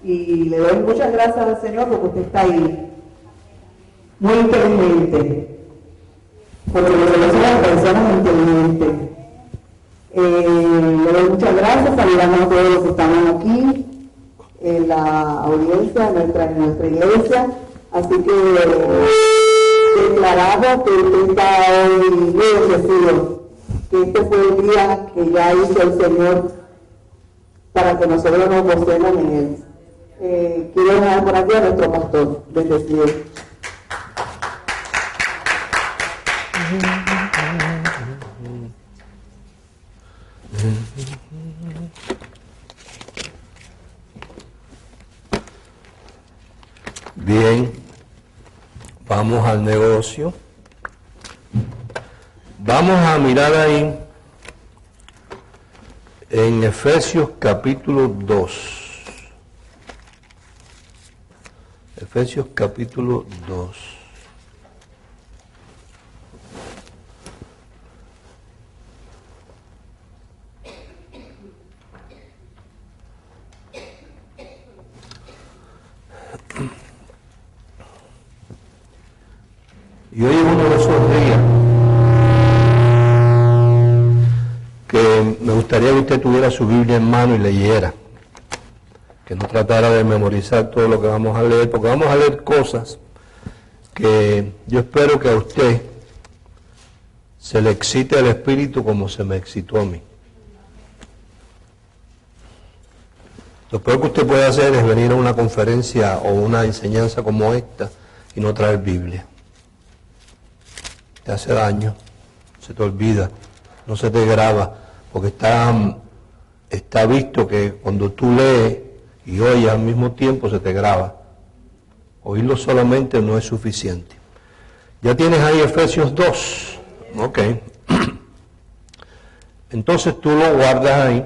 Y le doy muchas gracias al Señor porque usted está ahí. Muy inteligente. Porque nosotros somos personas inteligentes. Le doy muchas gracias, saludamos a todos los que estamos aquí en la audiencia, en nuestra iglesia. Así que declaramos que usted está hoy muy bendecido, que este fue el día que ya hizo el Señor para que nosotros nos gocemos en él. Quiero dejar por aquí a nuestro pastor, bendecido. Bien, vamos al negocio. Vamos a mirar ahí en Efesios capítulo 2. Efesios capítulo 2. Y hoy es uno de esos días que me gustaría que usted tuviera su Biblia en mano y leyera. Que no tratara de memorizar todo lo que vamos a leer, porque vamos a leer cosas que yo espero que a usted se le excite el espíritu como se me excitó a mí. Lo peor que usted puede hacer es venir a una conferencia o una enseñanza como esta y no traer Biblia. Te hace daño, se te olvida, no se te graba, porque está visto que cuando tú lees y oyes al mismo tiempo se te graba. Oírlo solamente no es suficiente. Ya tienes ahí Efesios 2, ok. Entonces tú lo guardas ahí.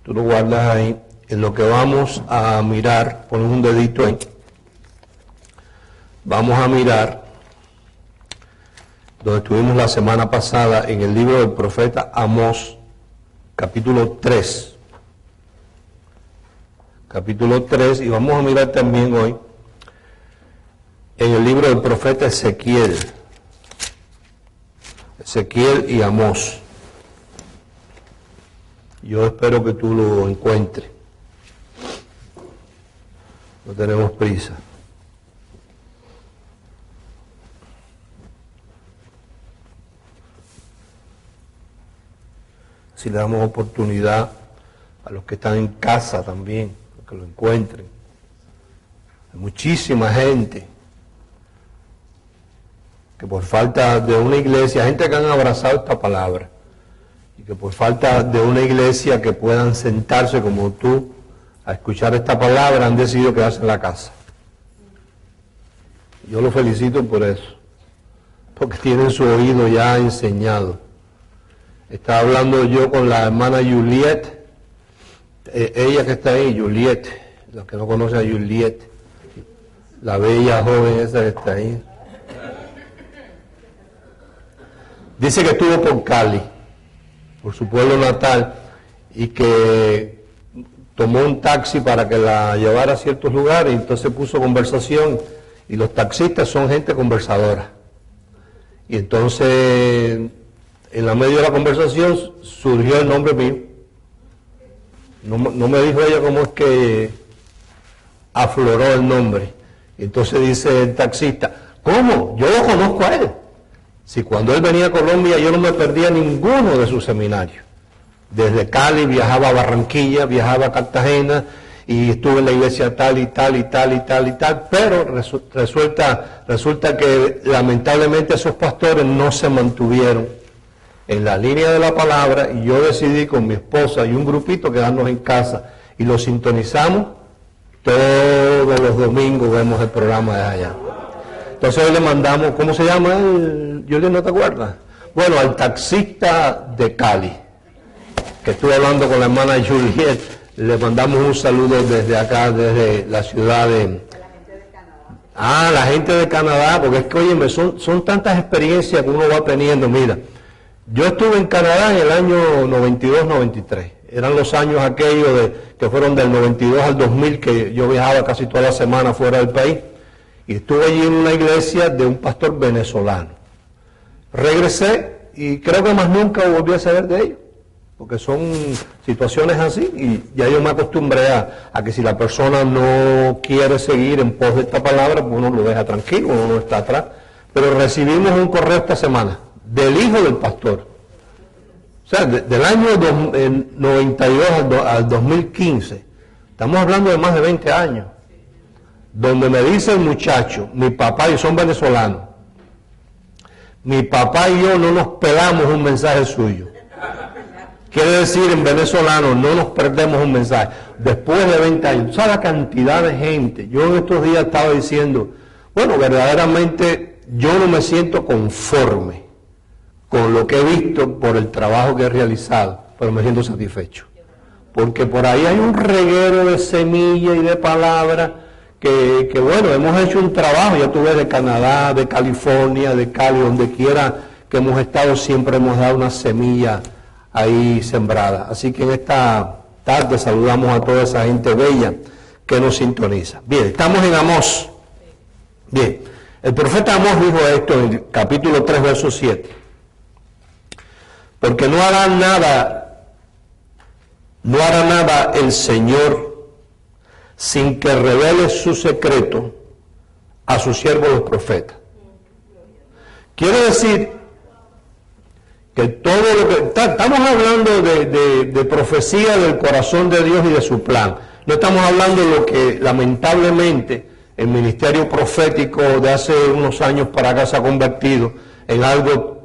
Tú lo guardas ahí. En lo que vamos a mirar, pones un dedito ahí. Vamos a mirar donde estuvimos la semana pasada en el libro del profeta Amós, capítulo 3. Capítulo 3, y vamos a mirar también hoy en el libro del profeta Ezequiel. Ezequiel y Amós. Yo espero que tú lo encuentres. No tenemos prisa. Si le damos oportunidad a los que están en casa también, que lo encuentren. Hay muchísima gente que por falta de una iglesia, gente que han abrazado esta palabra, y que por falta de una iglesia que puedan sentarse como tú a escuchar esta palabra, han decidido quedarse en la casa. Yo los felicito por eso, porque tienen su oído ya enseñado. Estaba hablando yo con la hermana Juliet, ella que está ahí, Juliet, los que no conocen a Juliet, la bella joven esa que está ahí. Dice que estuvo por Cali, por su pueblo natal, y que tomó un taxi para que la llevara a ciertos lugares, y entonces puso conversación, y los taxistas son gente conversadora. Y entonces, en la medio de la conversación, surgió el nombre mío. No me dijo ella cómo es que afloró el nombre. Y entonces dice el taxista, ¿cómo? Yo lo conozco a él. Si cuando él venía a Colombia yo no me perdía ninguno de sus seminarios. Desde Cali viajaba a Barranquilla, viajaba a Cartagena y estuve en la iglesia tal y tal y tal y tal y tal, pero resulta que lamentablemente esos pastores no se mantuvieron en la línea de la palabra y yo decidí con mi esposa y un grupito quedarnos en casa y lo sintonizamos todos los domingos, vemos el programa de allá. Entonces hoy le mandamos, ¿cómo se llama él? Julián, ¿no te acuerdas? Bueno, al taxista de Cali, que estuve hablando con la hermana Juliet, le mandamos un saludo desde acá, desde la ciudad de... la gente de Canadá, porque es que, óyeme, son tantas experiencias que uno va teniendo. Mira, yo estuve en Canadá en el año 92-93, eran los años aquellos que fueron del 92 al 2000, que yo viajaba casi toda la semana fuera del país, y estuve allí en una iglesia de un pastor venezolano. Regresé y creo que más nunca volví a saber de ellos, porque son situaciones así, y ya yo me acostumbré a que si la persona no quiere seguir en pos de esta palabra, pues uno lo deja tranquilo, uno no está atrás. Pero recibimos un correo esta semana del hijo del pastor. O sea, del año 92 al 2015, estamos hablando de más de 20 años, donde me dice el muchacho, mi papá, y son venezolanos, mi papá y yo no nos pelamos un mensaje suyo. Quiere decir en venezolano, no nos perdemos un mensaje. Después de 20 años, ¿sabes la cantidad de gente? Yo en estos días estaba diciendo, bueno, verdaderamente yo no me siento conforme con lo que he visto por el trabajo que he realizado, pero me siento satisfecho. Porque por ahí hay un reguero de semillas y de palabras que bueno, hemos hecho un trabajo, ya tú ves, de Canadá, de California, de Cali, donde quiera que hemos estado, siempre hemos dado una semilla ahí sembrada. Así que en esta tarde saludamos a toda esa gente bella que nos sintoniza. Bien, estamos en Amós. Bien, el profeta Amós dijo esto en el capítulo 3, verso 7. Porque no hará nada el Señor sin que revele su secreto a sus siervos los profetas. Quiere decir que todo lo que... Estamos hablando de profecía del corazón de Dios y de su plan. No estamos hablando de lo que lamentablemente el ministerio profético de hace unos años para acá se ha convertido en algo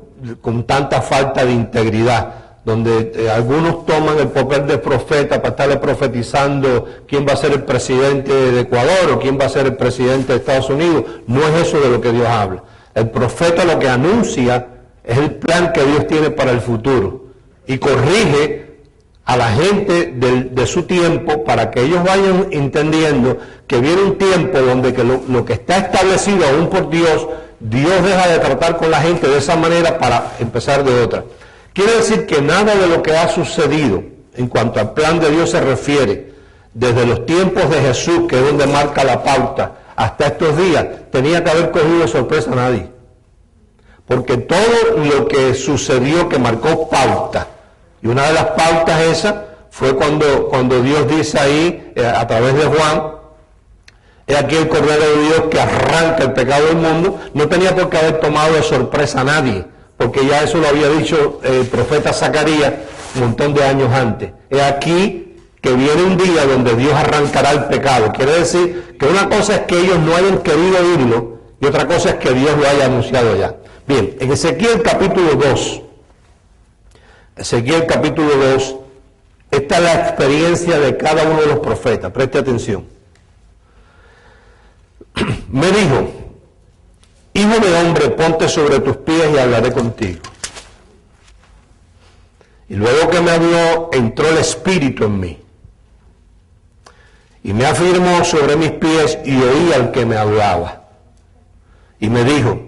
con tanta falta de integridad, donde algunos toman el papel de profeta para estarle profetizando quién va a ser el presidente de Ecuador o quién va a ser el presidente de Estados Unidos. No es eso de lo que Dios habla. El profeta lo que anuncia es el plan que Dios tiene para el futuro y corrige a la gente de su tiempo para que ellos vayan entendiendo que viene un tiempo donde que lo que está establecido aún por Dios, Dios deja de tratar con la gente de esa manera para empezar de otra. Quiere decir que nada de lo que ha sucedido en cuanto al plan de Dios se refiere, desde los tiempos de Jesús, que es donde marca la pauta, hasta estos días, tenía que haber cogido de sorpresa a nadie. Porque todo lo que sucedió que marcó pauta, y una de las pautas esas fue cuando Dios dice ahí, a través de Juan, he aquí el Cordero de Dios que arranca el pecado del mundo, no tenía por qué haber tomado de sorpresa a nadie, porque ya eso lo había dicho el profeta Zacarías un montón de años antes. He aquí que viene un día donde Dios arrancará el pecado. Quiere decir que una cosa es que ellos no hayan querido oírlo y otra cosa es que Dios lo haya anunciado ya. Bien, en Ezequiel capítulo 2, esta es la experiencia de cada uno de los profetas, preste atención. Me dijo, hijo de hombre, ponte sobre tus pies y hablaré contigo. Y luego que me habló, entró el Espíritu en mí. Y me afirmó sobre mis pies y oí al que me hablaba. Y me dijo,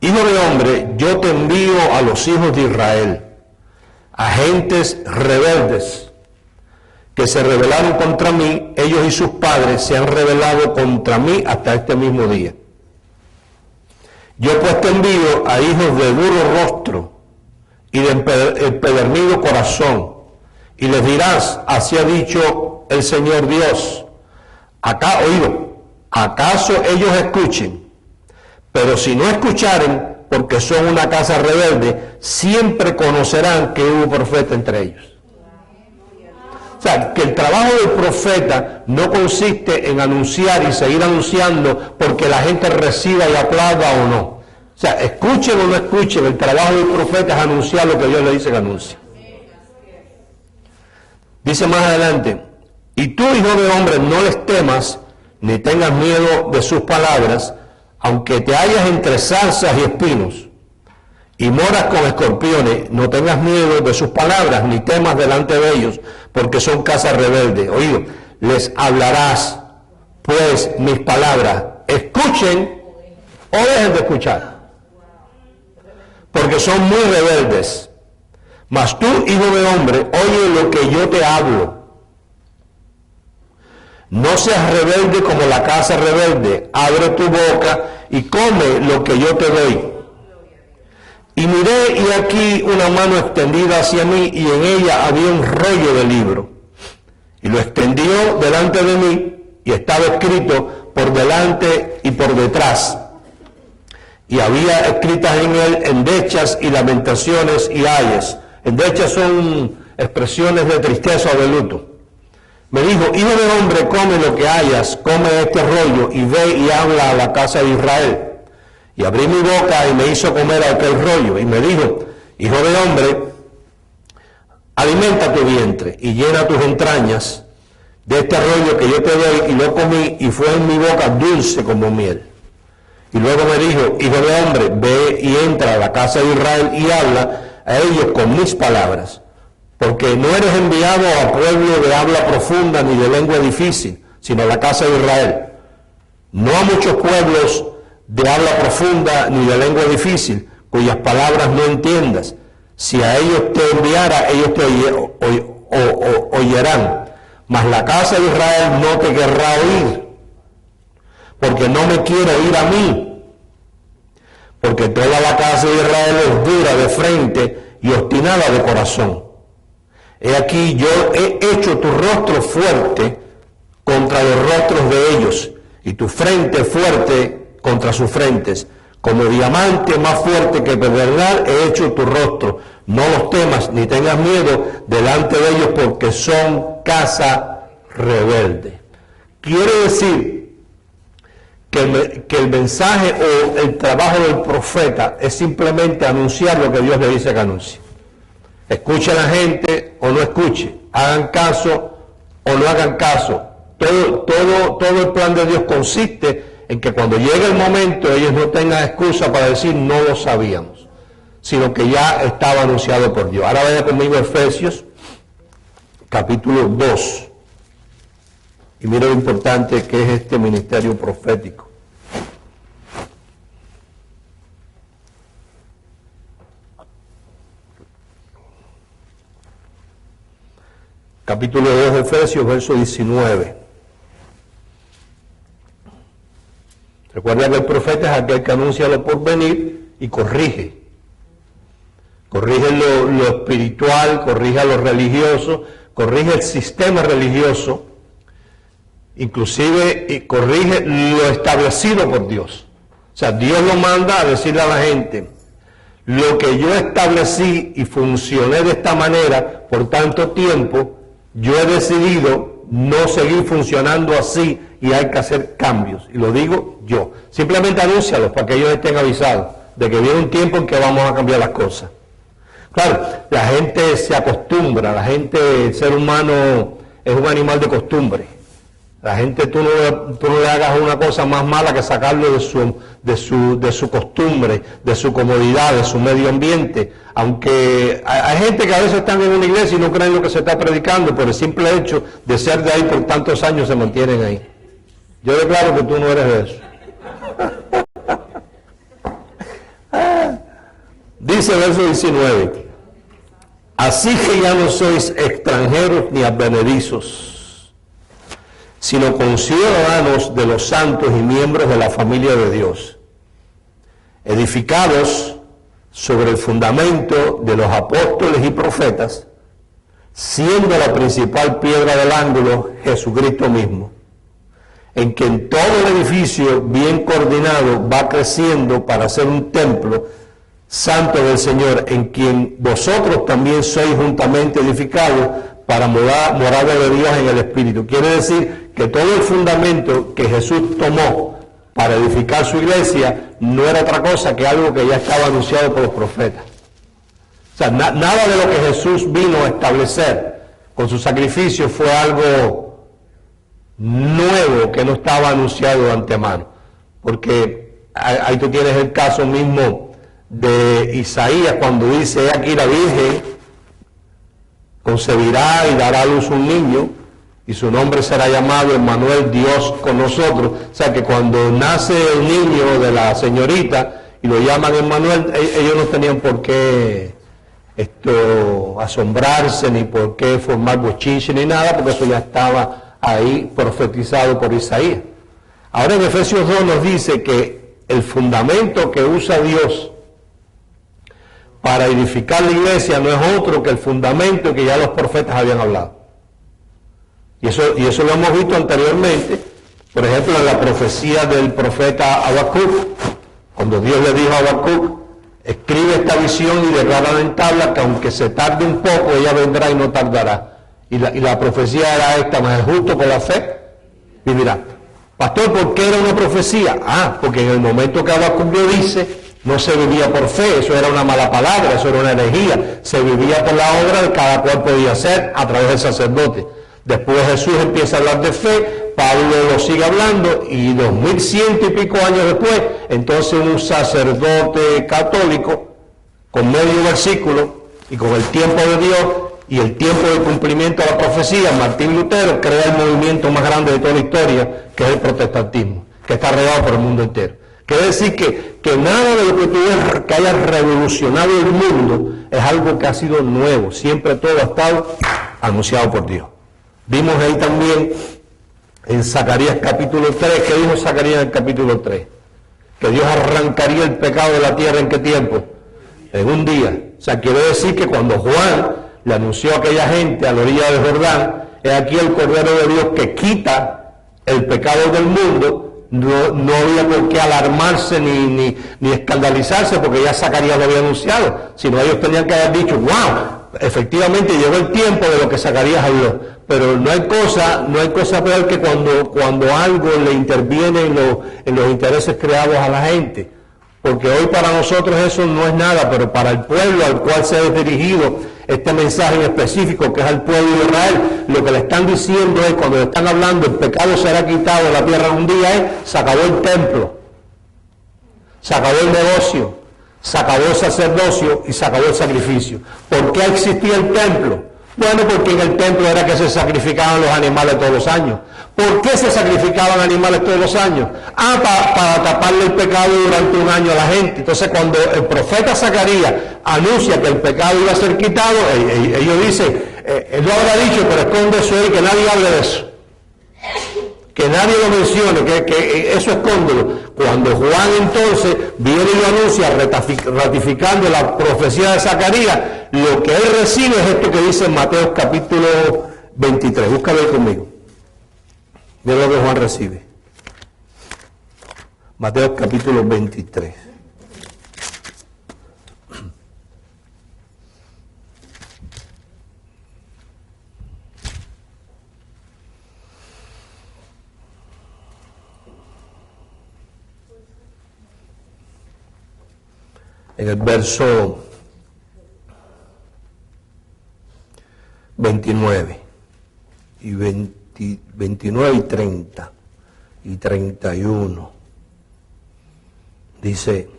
hijo de hombre, yo te envío a los hijos de Israel, a gentes rebeldes, que se rebelaron contra mí, ellos y sus padres se han rebelado contra mí hasta este mismo día. Yo pues te envío a hijos de duro rostro y de empedernido corazón, y les dirás, así ha dicho el Señor Dios, ¿acaso ellos escuchen? Pero si no escucharen, porque son una casa rebelde, siempre conocerán que hubo profeta entre ellos. O sea, que el trabajo del profeta no consiste en anunciar y seguir anunciando porque la gente reciba y aplauda o no. O sea, escuchen o no escuchen, el trabajo del profeta es anunciar lo que Dios le dice que anuncie. Dice más adelante, y tú, hijo de hombre, no les temas, ni tengas miedo de sus palabras, aunque te hallas entre zarzas y espinos, y moras con escorpiones, no tengas miedo de sus palabras, ni temas delante de ellos, porque son casa rebelde. Oído, les hablarás, pues, mis palabras, escuchen o dejen de escuchar, porque son muy rebeldes. Mas tú, hijo de hombre, oye lo que yo te hablo. No seas rebelde como la casa rebelde. Abre tu boca y come lo que yo te doy. Y miré, y aquí una mano extendida hacia mí, y en ella había un rollo de libro. Y lo extendió delante de mí, y estaba escrito por delante y por detrás. Y había escritas en él endechas y lamentaciones y ayes. Endechas son expresiones de tristeza o de luto. Me dijo, hijo de hombre, come lo que hayas, come este rollo, y ve y habla a la casa de Israel. Y abrí mi boca y me hizo comer aquel rollo. Y me dijo, hijo de hombre, alimenta tu vientre y llena tus entrañas de este rollo que yo te doy. Y lo comí, y fue en mi boca dulce como miel. Y luego me dijo, hijo de hombre, ve y entra a la casa de Israel y habla a ellos con mis palabras. Porque no eres enviado a pueblo de habla profunda ni de lengua difícil, sino a la casa de Israel. No a muchos pueblos de habla profunda ni de lengua difícil, cuyas palabras no entiendas. Si a ellos te enviara, ellos te oyerán. Mas la casa de Israel no te querrá oír, porque no me quiere oír a mí. Porque toda la casa de Israel es dura de frente y obstinada de corazón. He aquí, yo he hecho tu rostro fuerte contra los rostros de ellos, y tu frente fuerte contra sus frentes. Como diamante más fuerte que pedernal he hecho tu rostro. No los temas ni tengas miedo delante de ellos, porque son casa rebelde. Quiere decir que el mensaje o el trabajo del profeta es simplemente anunciar lo que Dios le dice que anuncie. Escuche a la gente o no escuche, hagan caso o no hagan caso. Todo el plan de Dios consiste en que cuando llegue el momento ellos no tengan excusa para decir no lo sabíamos, sino que ya estaba anunciado por Dios. Ahora vaya conmigo a Efesios capítulo 2 y mire lo importante que es este ministerio profético. Capítulo 2 de Efesios, verso 19. Recuerda que el profeta es aquel que anuncia lo por venir y corrige. Corrige lo espiritual, corrige a lo religioso, corrige el sistema religioso, inclusive y corrige lo establecido por Dios. O sea, Dios lo manda a decirle a la gente, lo que yo establecí y funcioné de esta manera por tanto tiempo, yo he decidido no seguir funcionando así y hay que hacer cambios. Y lo digo yo. Simplemente anúncialos para que ellos estén avisados de que viene un tiempo en que vamos a cambiar las cosas. Claro, la gente se acostumbra, el ser humano es un animal de costumbre. La gente, tú no le hagas una cosa más mala que sacarlo de su costumbre, de su comodidad, de su medio ambiente. Aunque hay gente que a veces están en una iglesia y no creen lo que se está predicando, por el simple hecho de ser de ahí por tantos años se mantienen ahí. Yo declaro que tú no eres de eso. Dice el verso 19, así que ya no sois extranjeros ni advenedizos, sino conciudadanos de los santos y miembros de la familia de Dios, edificados sobre el fundamento de los apóstoles y profetas, siendo la principal piedra del ángulo Jesucristo mismo, en que en todo el edificio bien coordinado va creciendo para ser un templo santo del Señor, en quien vosotros también sois juntamente edificados para morada de Dios en el Espíritu. Quiere decir que todo el fundamento que Jesús tomó para edificar su iglesia no era otra cosa que algo que ya estaba anunciado por los profetas. O sea, nada de lo que Jesús vino a establecer con su sacrificio fue algo nuevo que no estaba anunciado de antemano. Porque ahí tú tienes el caso mismo de Isaías cuando dice, aquí la Virgen concebirá y dará a luz un niño y su nombre será llamado Emmanuel, Dios con nosotros. O sea que cuando nace el niño de la señorita y lo llaman Emmanuel, ellos no tenían por qué asombrarse, ni por qué formar bochinche, ni nada, porque eso ya estaba ahí profetizado por Isaías. Ahora en Efesios 2 nos dice que el fundamento que usa Dios para edificar la iglesia no es otro que el fundamento que ya los profetas habían hablado. Y eso lo hemos visto anteriormente, por ejemplo, en la profecía del profeta Habacuc, cuando Dios le dijo a Habacuc: escribe esta visión y declara en tabla que aunque se tarde un poco, ella vendrá y no tardará. Y la profecía era esta: mas el justo por la fe vivirá. Pastor, ¿por qué era una profecía? Porque en el momento que Habacuc lo dice, no se vivía por fe, eso era una mala palabra, eso era una herejía. Se vivía por la obra de cada cual podía hacer a través del sacerdote. Después Jesús empieza a hablar de fe, Pablo lo sigue hablando, y 2100 y pico años después, entonces un sacerdote católico, con medio versículo y con el tiempo de Dios y el tiempo del cumplimiento de la profecía, Martín Lutero crea el movimiento más grande de toda la historia, que es el protestantismo, que está regado por el mundo entero. Quiere decir que nada de lo que tú ves que haya revolucionado el mundo es algo que ha sido nuevo, siempre todo ha estado anunciado por Dios. Vimos ahí también en Zacarías capítulo 3, ¿qué dijo Zacarías en el capítulo 3? Que Dios arrancaría el pecado de la tierra, ¿en qué tiempo? En un día. O sea, quiere decir que cuando Juan le anunció a aquella gente a la orilla del Jordán: es aquí el Cordero de Dios que quita el pecado del mundo, no había por qué alarmarse ni escandalizarse, porque ya Zacarías lo había anunciado, sino ellos tenían que haber dicho: wow, efectivamente llegó el tiempo de lo que Zacarías habló. Pero no hay cosa peor que cuando algo le interviene en los intereses creados a la gente, porque hoy para nosotros eso no es nada, pero para el pueblo al cual se ha dirigido este mensaje en específico, que es al pueblo de Israel, lo que le están diciendo es, cuando le están hablando el pecado será quitado de la tierra en un día, es: se acabó el templo, se acabó el negocio, se acabó el sacerdocio y se acabó el sacrificio. ¿Por qué existía el templo? Bueno, porque en el templo era que se sacrificaban los animales todos los años. ¿Por qué se sacrificaban animales todos los años? Para taparle el pecado durante un año a la gente. Entonces, cuando el profeta Zacarías anuncia que el pecado iba a ser quitado, ellos dicen: él lo habrá dicho, pero esconde eso ahí, que nadie hable de eso. Que nadie lo mencione, que eso escóndelo. Cuando Juan entonces viene y lo anuncia, ratificando la profecía de Zacarías, lo que él recibe es esto que dice en Mateo capítulo 23. Búscalo conmigo. Mira lo que Juan recibe. Mateo capítulo 23. En el verso 29 y 29 y 30 y 31 dice,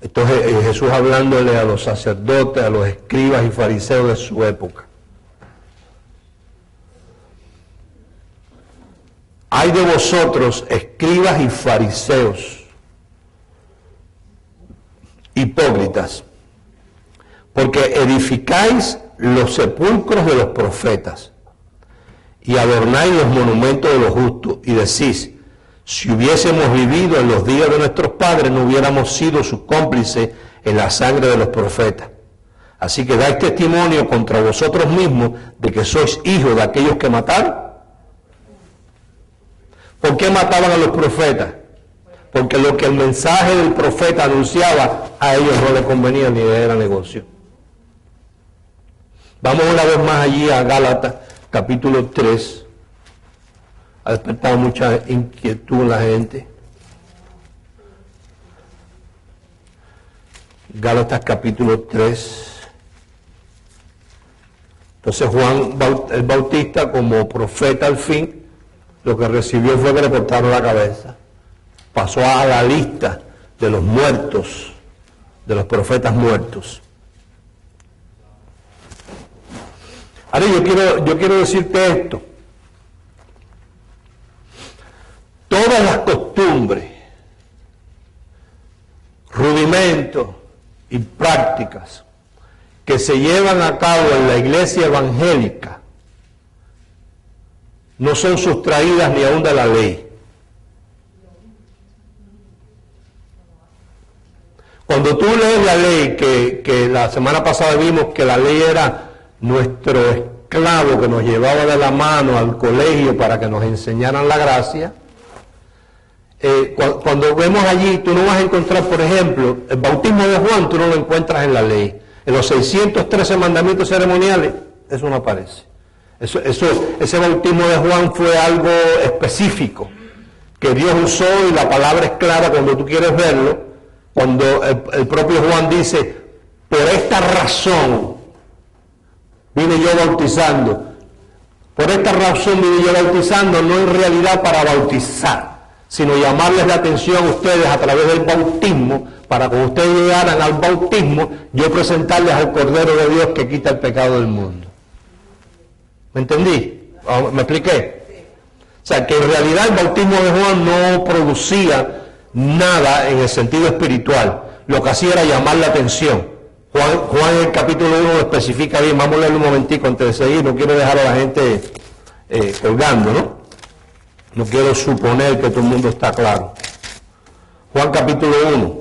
esto es Jesús hablándole a los sacerdotes, a los escribas y fariseos de su época: ay de vosotros, escribas y fariseos, hipócritas, porque edificáis los sepulcros de los profetas y adornáis los monumentos de los justos, y decís: si hubiésemos vivido en los días de nuestros padres, no hubiéramos sido sus cómplices en la sangre de los profetas. Así que dais testimonio contra vosotros mismos de que sois hijos de aquellos que mataron. ¿Por qué mataban a los profetas? Porque lo que el mensaje del profeta anunciaba, a ellos no les convenía ni era negocio. Vamos una vez más allí a Gálatas, capítulo 3. Ha despertado mucha inquietud en la gente. Gálatas, capítulo 3. Entonces Juan el Bautista, como profeta al fin, lo que recibió fue que le cortaron la cabeza. Pasó a la lista de los muertos, de los profetas muertos. Ahora yo quiero decirte esto. Todas las costumbres, rudimentos y prácticas que se llevan a cabo en la iglesia evangélica no son sustraídas ni aún de la ley. Cuando tú lees la ley, que la semana pasada vimos que la ley era nuestro esclavo que nos llevaba de la mano al colegio para que nos enseñaran la gracia, cuando vemos allí, tú no vas a encontrar, por ejemplo, el bautismo de Juan, tú no lo encuentras en la ley. En los 613 mandamientos ceremoniales, eso no aparece. Ese bautismo de Juan fue algo específico, que Dios usó, y la palabra es clara cuando tú quieres verlo, cuando el propio Juan dice, por esta razón vine yo bautizando. Por esta razón vine yo bautizando, no en realidad para bautizar, sino llamarles la atención a ustedes a través del bautismo, para que ustedes llegaran al bautismo, yo presentarles al Cordero de Dios que quita el pecado del mundo. ¿Me entendí? ¿Me expliqué? O sea, que en realidad el bautismo de Juan no producía nada en el sentido espiritual. Lo que hacía era llamar la atención. Juan en el capítulo 1 lo especifica bien. Vamos a leerlo un momentico antes de seguir. No quiero dejar a la gente colgando, ¿no? No quiero suponer que todo el mundo está claro. Juan capítulo 1.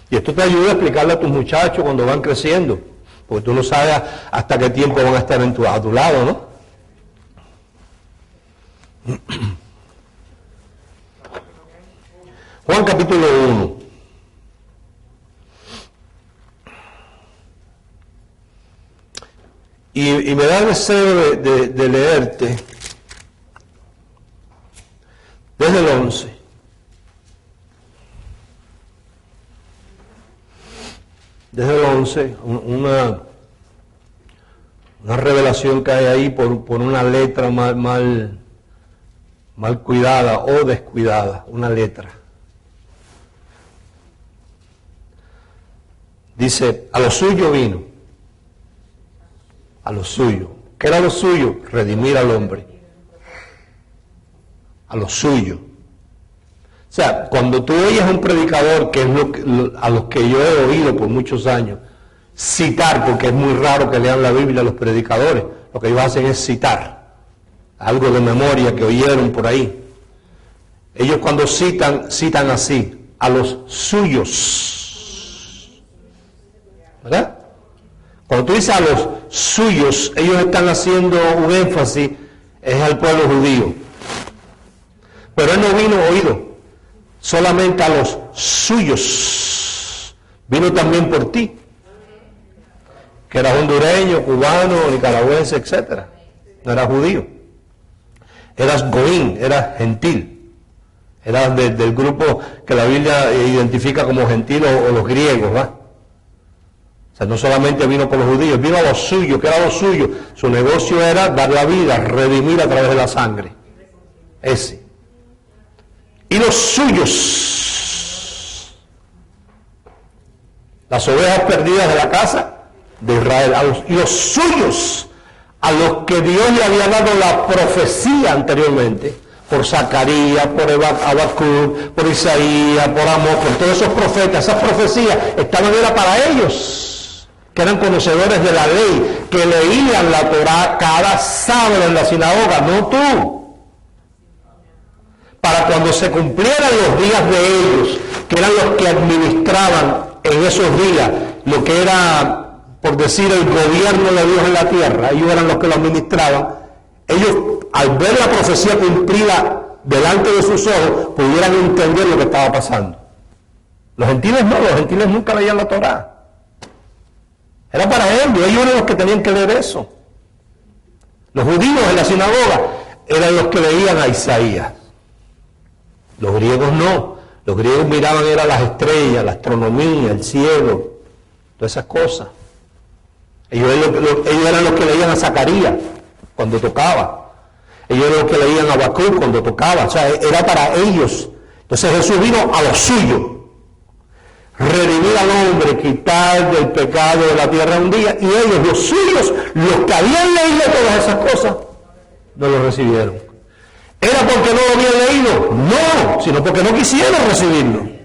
Y esto te ayuda a explicarle a tus muchachos cuando van creciendo, porque tú no sabes hasta qué tiempo van a estar a tu lado, ¿no? Juan capítulo 1. Y me da el deseo de leerte desde el 11. Desde el 11, una revelación que hay ahí por una letra mal cuidada o descuidada, una letra. Dice, a lo suyo vino. A lo suyo. ¿Qué era lo suyo? Redimir al hombre. A lo suyo. O sea, cuando tú oyes a un predicador, que es a los que yo he oído por muchos años, citar, porque es muy raro que lean la Biblia los predicadores, lo que ellos hacen es citar algo de memoria que oyeron por ahí. Ellos cuando citan así, a los suyos. ¿Verdad? Cuando tú dices a los suyos, ellos están haciendo un énfasis, es al pueblo judío. Pero él no vino oído solamente a los suyos, vino también por ti, que eras hondureño, cubano, nicaragüense, etc. No eras judío, eras goín, eras gentil, eras del grupo que la Biblia identifica como gentil o los griegos, ¿va? O sea, no solamente vino por los judíos, vino a los suyos. ¿Qué era lo suyo? Su negocio era dar la vida, redimir a través de la sangre. Ese. Y los suyos, las ovejas perdidas de la casa de Israel, y los suyos, a los que Dios le había dado la profecía anteriormente, por Zacarías, por Habacuc, por Isaías, por Amós, por todos esos profetas, esas profecías estaban era para ellos, que eran conocedores de la ley, que leían la Torá cada sábado en la sinagoga, no tú. Para cuando se cumplieran los días de ellos, que eran los que administraban en esos días lo que era, por decir, el gobierno de Dios en la tierra, ellos eran los que lo administraban, ellos al ver la profecía cumplida delante de sus ojos, pudieran entender lo que estaba pasando. Los gentiles no, los gentiles nunca leían la Torá. Era para ellos eran los que tenían que leer eso. Los judíos en la sinagoga eran los que leían a Isaías. Los griegos no, los griegos miraban era las estrellas, la astronomía, el cielo, todas esas cosas. Ellos eran los que leían a Zacarías cuando tocaba, ellos eran los que leían a Habacuc cuando tocaba, o sea, era para ellos. Entonces Jesús vino a lo suyo, redimir al hombre, quitar del pecado de la tierra un día, y ellos, los suyos, los que habían leído todas esas cosas, no lo recibieron. ¿Era porque no lo habían leído? No, sino porque no quisieron recibirlo.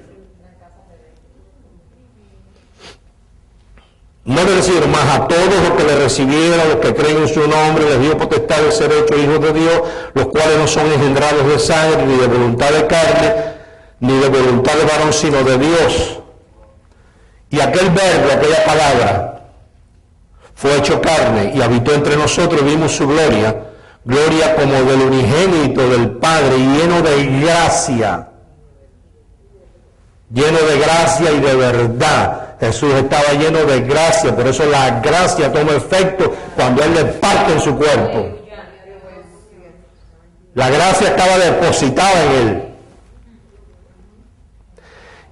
No le recibieron, más a todos los que le recibieron, los que creen en su nombre, les dio potestad de ser hechos hijos de Dios, los cuales no son engendrados de sangre, ni de voluntad de carne, ni de voluntad de varón, sino de Dios. Y aquel verbo, aquella palabra, fue hecho carne y habitó entre nosotros, vimos su gloria, gloria como del unigénito del Padre, lleno de gracia y de verdad. Jesús estaba lleno de gracia, por eso la gracia toma efecto cuando Él le parte en su cuerpo. La gracia estaba depositada en Él.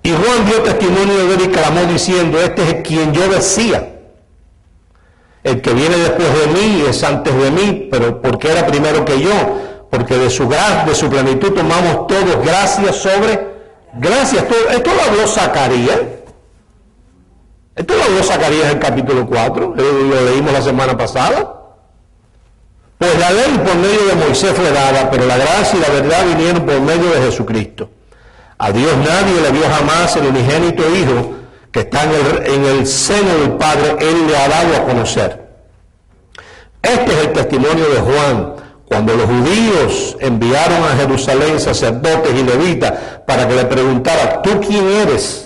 Y Juan dio testimonio de Él y clamó diciendo, este es quien yo decía. El que viene después de mí es antes de mí, pero porque era primero que yo, porque de su plenitud tomamos todos gracia sobre gracia. Esto lo habló Zacarías. Esto lo habló Zacarías en el capítulo 4, lo leímos la semana pasada. Pues la ley por medio de Moisés fue dada, pero la gracia y la verdad vinieron por medio de Jesucristo. A Dios nadie le dio jamás el unigénito Hijo que está en el seno del Padre, Él le ha dado a conocer. Este es el testimonio de Juan, cuando los judíos enviaron a Jerusalén sacerdotes y levitas para que le preguntaran, ¿tú quién eres?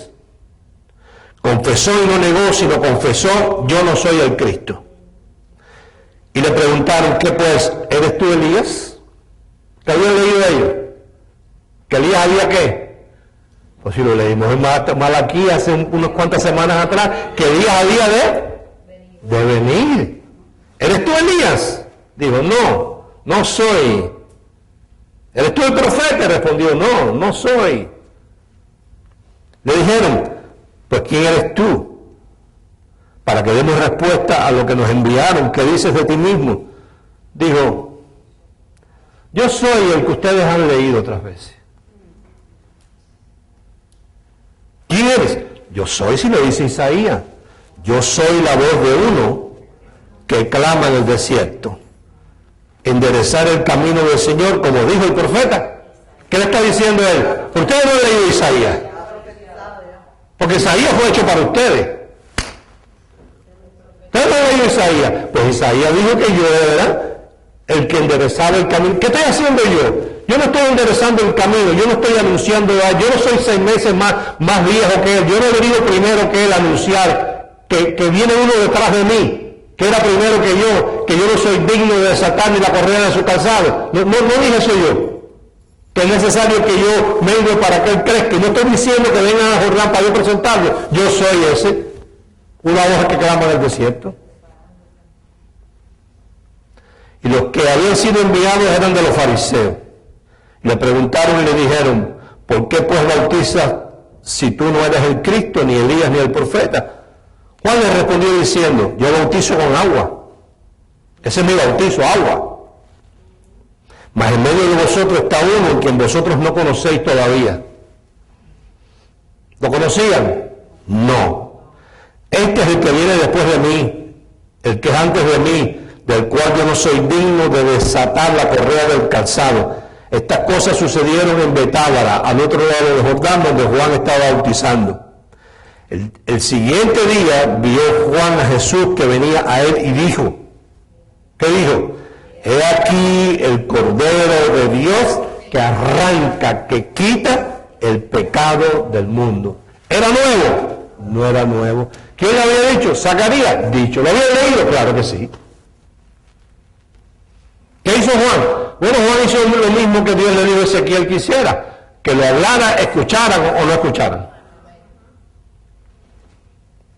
Confesó y no negó, sino confesó, yo no soy el Cristo. Y le preguntaron, ¿qué pues? ¿Eres tú Elías? ¿Qué habían leído ellos? ¿Que Elías había qué? Pues si lo leímos en Malaquías hace unas cuantas semanas atrás, que Elías había de venir. ¿Eres tú Elías? Dijo, no soy. ¿Eres tú el profeta? Respondió, no soy. Le dijeron, pues ¿quién eres tú? Para que demos respuesta a lo que nos enviaron. ¿Qué dices de ti mismo? Dijo, yo soy el que ustedes han leído otras veces. ¿Quién eres? Yo soy, si lo dice Isaías. Yo soy la voz de uno que clama en el desierto. Enderezar el camino del Señor, como dijo el profeta. ¿Qué le está diciendo él? Ustedes no han leído Isaías. Porque Isaías fue hecho para ustedes. ¿Ustedes no han leído Isaías? Pues Isaías dijo que yo era el que enderezaba el camino. ¿Qué estoy haciendo yo? Yo no estoy enderezando el camino, yo no estoy anunciando, yo no soy 6 meses más viejo que él, yo no he venido primero que él a anunciar que viene uno detrás de mí, que era primero que yo no soy digno de desatar ni la correa de su calzado. No dije eso yo. Que es necesario que yo mengue para que él crezca. Y no estoy diciendo que vengan a Jordán para yo presentarlo. Yo soy ese, una hoja que clama en el desierto. Y los que habían sido enviados eran de los fariseos. Le preguntaron y le dijeron, ¿por qué pues bautizas si tú no eres el Cristo, ni Elías, ni el profeta? Juan le respondió diciendo, yo bautizo con agua. Ese es mi bautizo, agua. Mas en medio de vosotros está uno en quien vosotros no conocéis todavía. ¿Lo conocían? No. Este es el que viene después de mí, el que es antes de mí, del cual yo no soy digno de desatar la correa del calzado. Estas cosas sucedieron en Betábara, al otro lado de Jordán, donde Juan estaba bautizando. El siguiente día vio Juan a Jesús que venía a él y dijo, ¿qué dijo? He aquí el Cordero de Dios que arranca, que quita el pecado del mundo. ¿Era nuevo? No era nuevo. ¿Quién lo había dicho? Zacarías. Dicho. ¿Lo había leído? Claro que sí. ¿Qué hizo Juan? Bueno, Juan hizo lo mismo que Dios le dijo a Ezequiel que hiciera, que lo hablara, escucharan o no escucharan.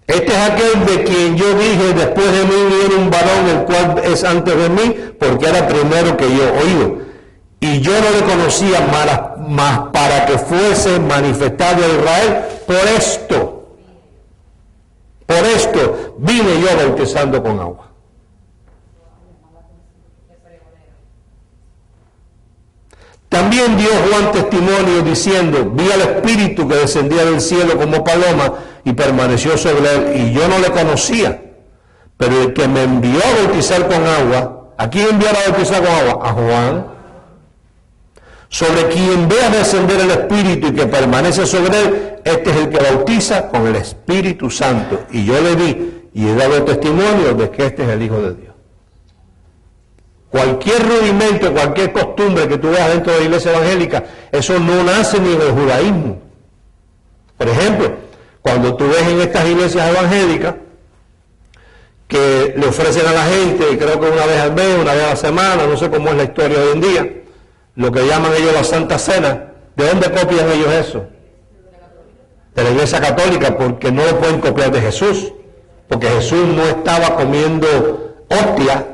Este es aquel de quien yo dije, después de mí viene un varón, el cual es antes de mí, porque era primero que yo, oído. Y yo no le conocía más para que fuese manifestado a Israel. Por esto vine yo bautizando con agua. También dio Juan testimonio diciendo, vi al Espíritu que descendía del cielo como paloma y permaneció sobre él, y yo no le conocía, pero el que me envió a bautizar con agua, ¿a quién envió a bautizar con agua? A Juan. sobre quien vea descender el Espíritu y que permanece sobre él, este es el que bautiza con el Espíritu Santo. Y yo le di y he dado testimonio de que este es el Hijo de Dios. Cualquier rudimento, cualquier costumbre que tú veas dentro de la iglesia evangélica, eso no nace ni del judaísmo. Por ejemplo, cuando tú ves en estas iglesias evangélicas que le ofrecen a la gente, creo que una vez al mes, una vez a la semana, no sé cómo es la historia hoy en día, lo que llaman ellos la Santa Cena, ¿de dónde copian ellos eso? De la iglesia católica, porque no lo pueden copiar de Jesús, porque Jesús no estaba comiendo hostia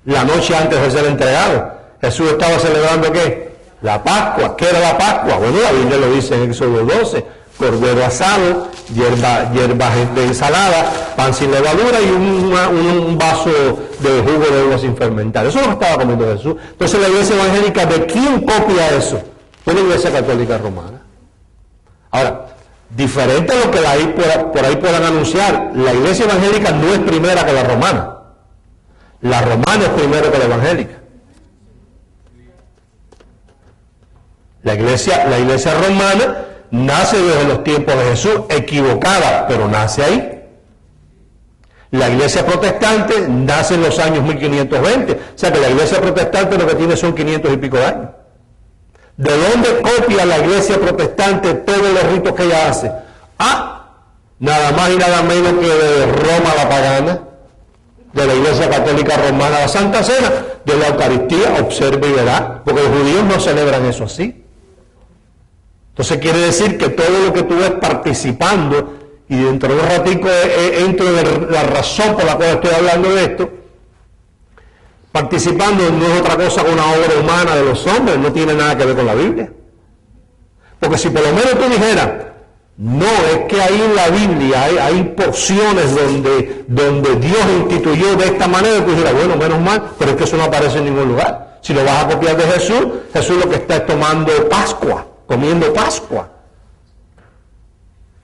la noche antes de ser entregado. Jesús estaba celebrando ¿qué? La Pascua. ¿Qué era la Pascua? Bueno, la Biblia lo dice en Éxodo 12, cordero asado, hierba de ensalada, pan sin levadura y un vaso de jugo de uva sin fermentar. Eso es lo que estaba comiendo Jesús. Entonces la iglesia evangélica, ¿de quién copia eso? De la iglesia católica romana. Ahora, diferente a lo que por ahí puedan anunciar, la iglesia evangélica no es primera que la romana. La romana es primero que la evangélica. La iglesia romana nace desde los tiempos de Jesús, equivocada, pero nace ahí. La iglesia protestante nace en los años 1520, o sea que la iglesia protestante lo que tiene son 500 y pico de años. ¿De dónde copia la iglesia protestante todos los ritos que ella hace? Nada más y nada menos que de Roma la pagana, de la iglesia católica romana la Santa Cena, de la Eucaristía, observe y verá, porque los judíos no celebran eso así. Entonces quiere decir que todo lo que tú ves participando, y dentro de un ratico entro en la razón por la cual estoy hablando de esto, participando no es otra cosa que una obra humana de los hombres, no tiene nada que ver con la Biblia. Porque si por lo menos tú dijeras, no, es que ahí en la Biblia hay porciones donde Dios instituyó de esta manera, tú dijeras, bueno, menos mal, pero es que eso no aparece en ningún lugar. Si lo vas a copiar de Jesús, Jesús lo que está es tomando Pascua, comiendo Pascua.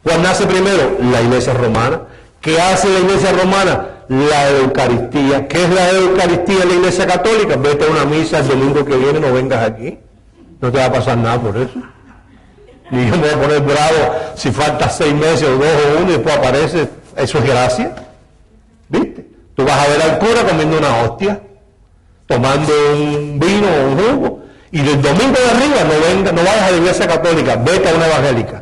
¿Cuál nace primero? La iglesia romana. ¿Qué hace la iglesia romana? La Eucaristía. ¿Qué es la Eucaristía en la iglesia católica? Vete a una misa el domingo que viene, no vengas aquí. No te va a pasar nada por eso. Ni yo me voy a poner bravo si falta 6 meses o 2 o 1 y después aparece. Eso es gracia. ¿Viste? Tú vas a ver al cura comiendo una hostia, tomando un vino o un jugo. Y del domingo de arriba no vayas a la iglesia católica, vete a una evangélica.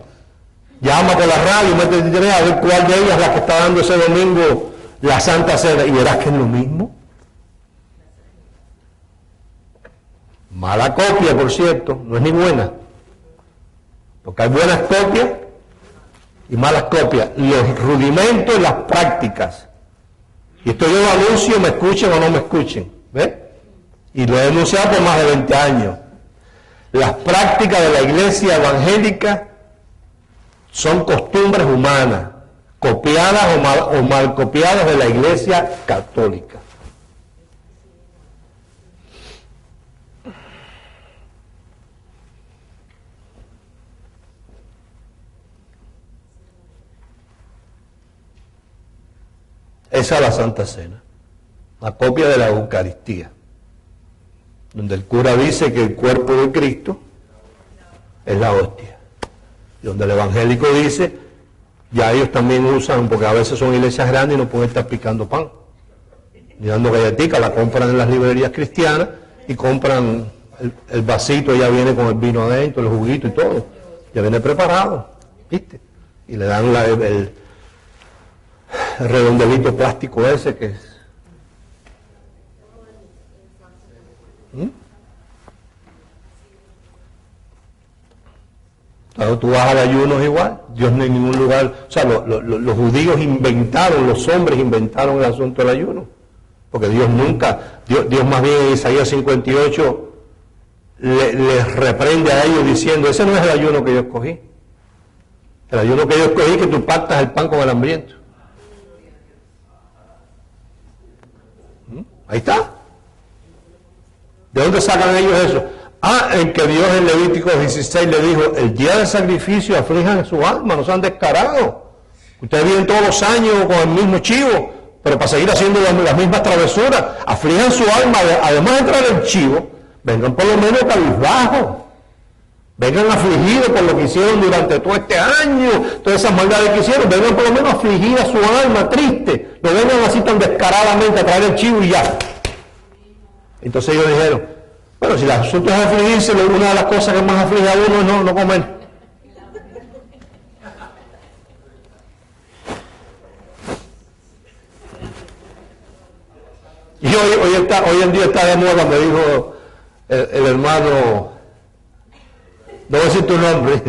Llama por la radio, métete a ver cuál de ellas es la que está dando ese domingo la Santa Cena y verás que es lo mismo. Mala copia, por cierto, no es ni buena. Porque hay buenas copias y malas copias. Los rudimentos, las prácticas. Y esto yo lo anuncio, me escuchen o no me escuchen. ¿Ves? Y lo he anunciado por más de 20 años. Las prácticas de la iglesia evangélica son costumbres humanas, copiadas o mal copiadas de la iglesia católica. Esa es la Santa Cena, la copia de la Eucaristía, donde el cura dice que el cuerpo de Cristo es la hostia, y donde el evangélico dice, ya ellos también usan, porque a veces son iglesias grandes y no pueden estar picando pan, ni dando galletitas, la compran en las librerías cristianas y compran el vasito, ya viene con el vino adentro, el juguito y todo, ya viene preparado, ¿viste? Y le dan el redondelito plástico ese que es. Claro, tú vas al ayuno igual, Dios no en ningún lugar, o sea, los judíos inventaron, los hombres inventaron el asunto del ayuno, porque Dios nunca, Dios más bien en Isaías 58 les reprende a ellos diciendo, ese no es el ayuno que yo escogí. El ayuno que yo escogí es que tú partas el pan con el hambriento. Ahí está. ¿De dónde sacan ellos eso? En que Dios en Levítico 16 le dijo, el día del sacrificio aflijan su alma, no sean descarados. Ustedes viven todos los años con el mismo chivo, pero para seguir haciendo las mismas travesuras, aflijan su alma, además de entrar el chivo, vengan por lo menos cabizbajos. Vengan afligidos por lo que hicieron durante todo este año, todas esas maldades que hicieron, vengan por lo menos afligida su alma, triste. No vengan así tan descaradamente a traer el chivo y ya. Entonces ellos dijeron, bueno, si el asunto es afligirse, una de las cosas que más aflige a uno es no comer. Y hoy en día está de moda, me dijo el hermano, no voy a decir tu nombre,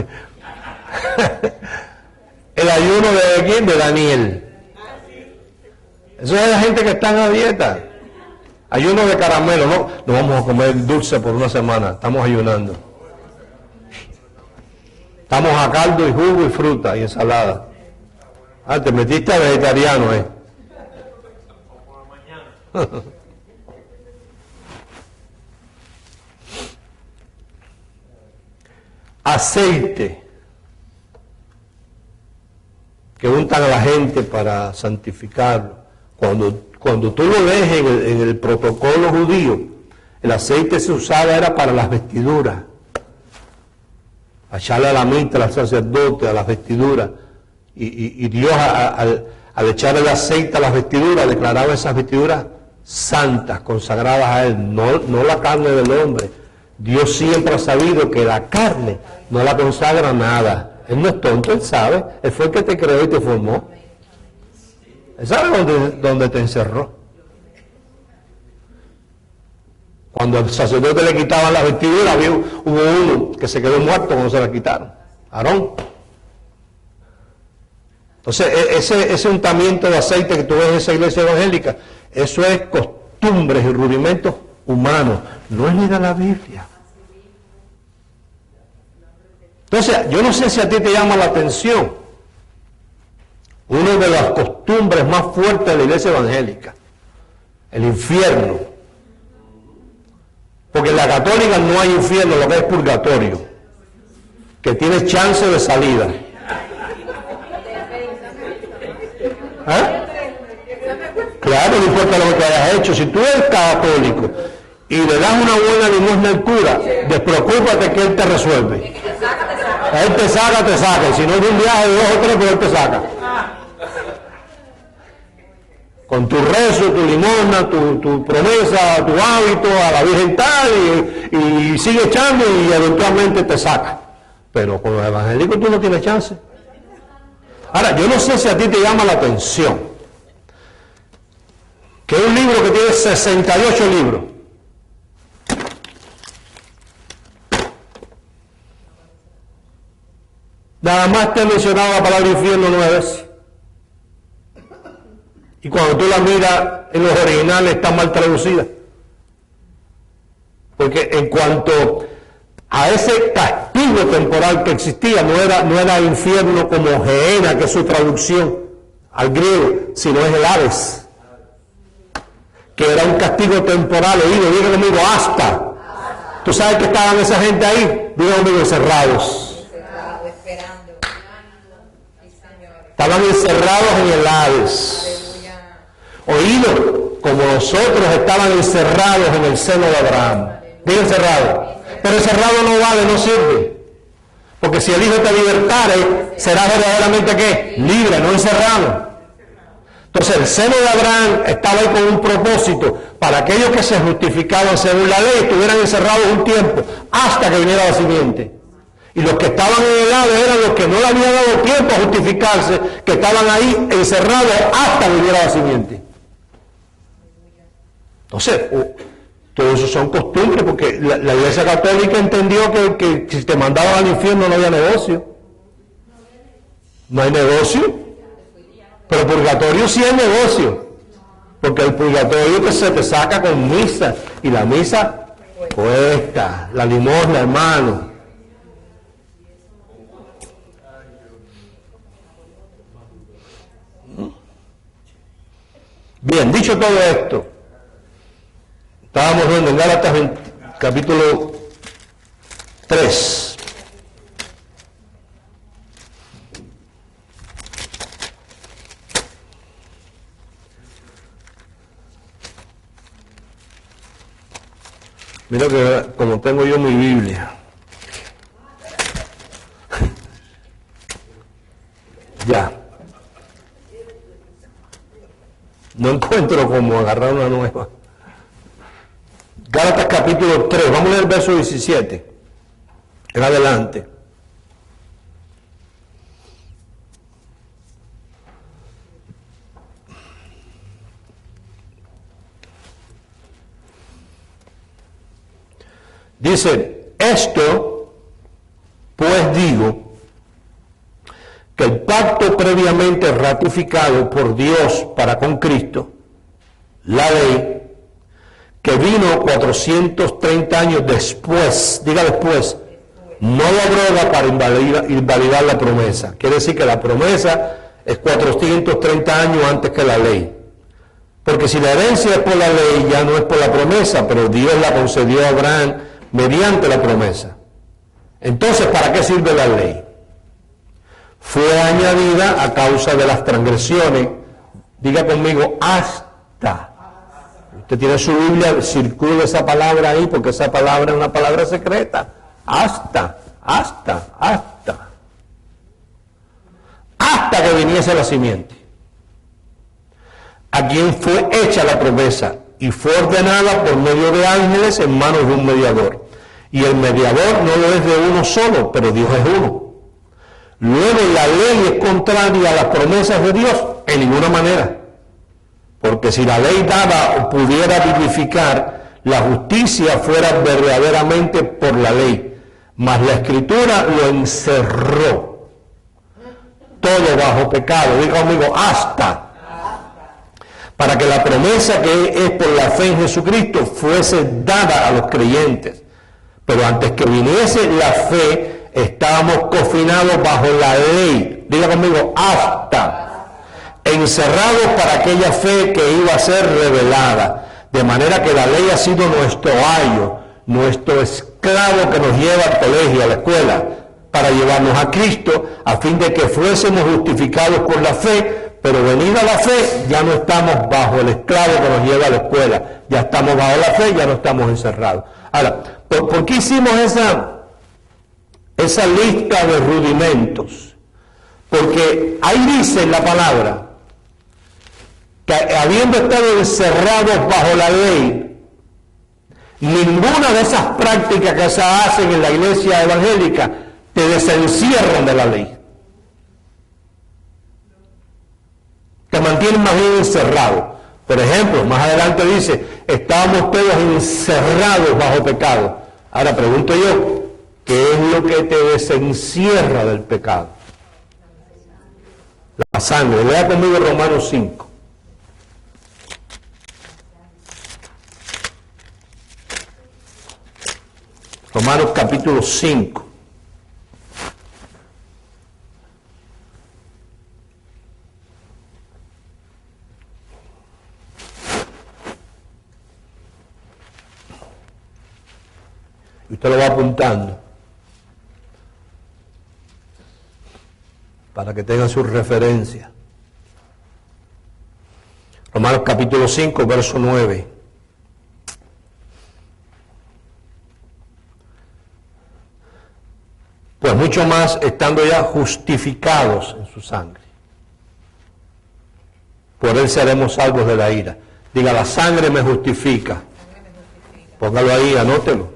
el ayuno de quién, de Daniel. Eso es la gente que está en la dieta. Ayuno de caramelo, no vamos a comer dulce por una semana, estamos ayunando. Estamos a caldo y jugo y fruta y ensalada. Ah, te metiste a vegetariano, Aceite que untan a la gente para santificarlo. Cuando tú lo lees en el protocolo judío, el aceite se usaba era para las vestiduras, a echarle a la mitra, al sacerdote, a las vestiduras, y Dios al echar el aceite a las vestiduras declaraba esas vestiduras santas, consagradas a Él, no la carne del hombre. Dios siempre ha sabido que la carne no la consagra nada. Él no es tonto, Él sabe. Él fue el que te creó y te formó. Él sabe dónde te encerró. Cuando al sacerdote le quitaban las vestiduras, hubo uno que se quedó muerto cuando se la quitaron. Aarón. Entonces, ese untamiento de aceite que tú ves en esa iglesia evangélica, eso es costumbres y rudimentos humanos, no es ni de la Biblia. Entonces, yo no sé si a ti te llama la atención una de las costumbres más fuertes de la iglesia evangélica, el infierno. Porque en la católica no hay infierno, lo que es purgatorio, que tiene chance de salida. ¿Ah? Claro, no importa lo que hayas hecho. Si tú eres católico y le das una buena limosna al cura, despreocúpate que él te resuelve. Él te saca. Y si no es un viaje de 2 o 3, pues él te saca. Con tu rezo, tu limosna, tu promesa, tu hábito, a la Virgen tal, y sigue echando y eventualmente te saca. Pero con los evangélicos tú no tienes chance. Ahora, yo no sé si a ti te llama la atención que un libro que tiene 68 libros, nada más te he mencionado la palabra infierno 9 veces. Y cuando tú la miras en los originales está mal traducida. Porque en cuanto a ese castigo temporal que existía, no era infierno como Gehenna, que es su traducción al griego, sino es el Hades, que era un castigo temporal, diga conmigo, hasta. ¿Tú sabes que estaban esa gente ahí? Diga conmigo, encerrados. Estaban encerrados en el Hades. Oído, como nosotros estaban encerrados en el seno de Abraham. Diga encerrado. Pero encerrado no vale, no sirve. Porque si el Hijo te libertare, serás verdaderamente ¿qué? Libre, no encerrado. Entonces el seno de Abraham estaba ahí con un propósito, para aquellos que se justificaban según la ley, estuvieran encerrados un tiempo, hasta que viniera la simiente. Y los que estaban en el Hades eran los que no le habían dado tiempo a justificarse, que estaban ahí encerrados hasta que viniera la simiente. Entonces, todo eso son costumbres, porque la Iglesia Católica entendió que si te mandaban al infierno no había negocio. No hay negocio. Pero purgatorio sí es negocio. Porque el purgatorio que se te saca con misa. Y la misa cuesta. La limosna, hermano. Bien, dicho todo esto, estábamos viendo en Gálatas capítulo 3. Mira que como tengo yo mi Biblia. Ya. No encuentro cómo agarrar una nueva. Gálatas capítulo 3, vamos a leer el verso 17. En adelante. Dice, esto, pues digo, que el pacto previamente ratificado por Dios para con Cristo, la ley, que vino 430 años después, diga después, no logró para invalidar la promesa. Quiere decir que la promesa es 430 años antes que la ley. Porque si la herencia es por la ley, ya no es por la promesa, pero Dios la concedió a Abraham mediante la promesa. Entonces, ¿para qué sirve la ley? Fue añadida a causa de las transgresiones. Diga conmigo, hasta. Usted tiene su Biblia, circula esa palabra ahí, porque esa palabra es una palabra secreta. Hasta que viniese la simiente, a quien fue hecha la promesa y fue ordenada por medio de ángeles en manos de un mediador. Y el mediador no lo es de uno solo, pero Dios es uno. Luego la ley es contraria a las promesas de Dios en ninguna manera. Porque si la ley dada pudiera vivificar, la justicia fuera verdaderamente por la ley. Mas la Escritura lo encerró todo bajo pecado. Diga conmigo, hasta. Para que la promesa que es por la fe en Jesucristo fuese dada a los creyentes. Pero antes que viniese la fe, estábamos confinados bajo la ley. Diga conmigo, hasta. Encerrados para aquella fe que iba a ser revelada. De manera que la ley ha sido nuestro ayo, nuestro esclavo que nos lleva al colegio, a la escuela, para llevarnos a Cristo, a fin de que fuésemos justificados por la fe, pero venida la fe, ya no estamos bajo el esclavo que nos lleva a la escuela, ya estamos bajo la fe, ya no estamos encerrados. Ahora, ¿por qué hicimos esa lista de rudimentos? Porque ahí dice en la palabra que habiendo estado encerrados bajo la ley, ninguna de esas prácticas que se hacen en la iglesia evangélica te desencierran de la ley. Te mantienen más bien encerrado. Por ejemplo, más adelante dice, estábamos todos encerrados bajo pecado. Ahora pregunto yo, ¿qué es lo que te desencierra del pecado? La sangre. Lea conmigo Romanos 5. Romanos capítulo 5. Y usted lo va apuntando para que tenga su referencia. Romanos capítulo 5, verso 9. Pues mucho más estando ya justificados en su sangre. Por él seremos salvos de la ira. Diga, la sangre me justifica. Póngalo ahí, anótelo.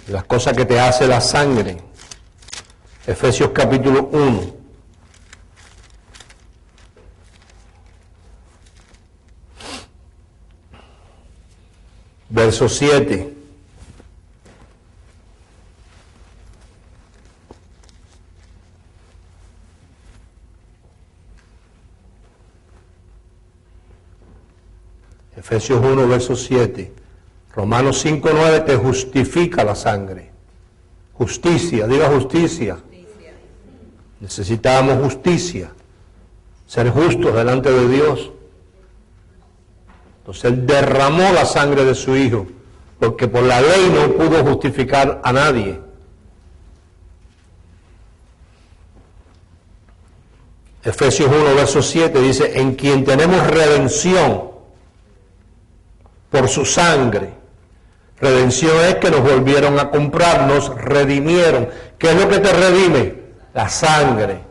Las cosas que te hace la sangre. Efesios capítulo 1. Verso 7. Efesios 1, verso 7. Romanos 5, 9 te justifica la sangre. Justicia, diga justicia. Necesitamos justicia. Ser justos delante de Dios. Entonces Él derramó la sangre de su Hijo, porque por la ley no pudo justificar a nadie. Efesios 1, verso 7 dice, en quien tenemos redención por su sangre, Redención es que nos volvieron a comprar, nos redimieron. ¿Qué es lo que te redime? La sangre.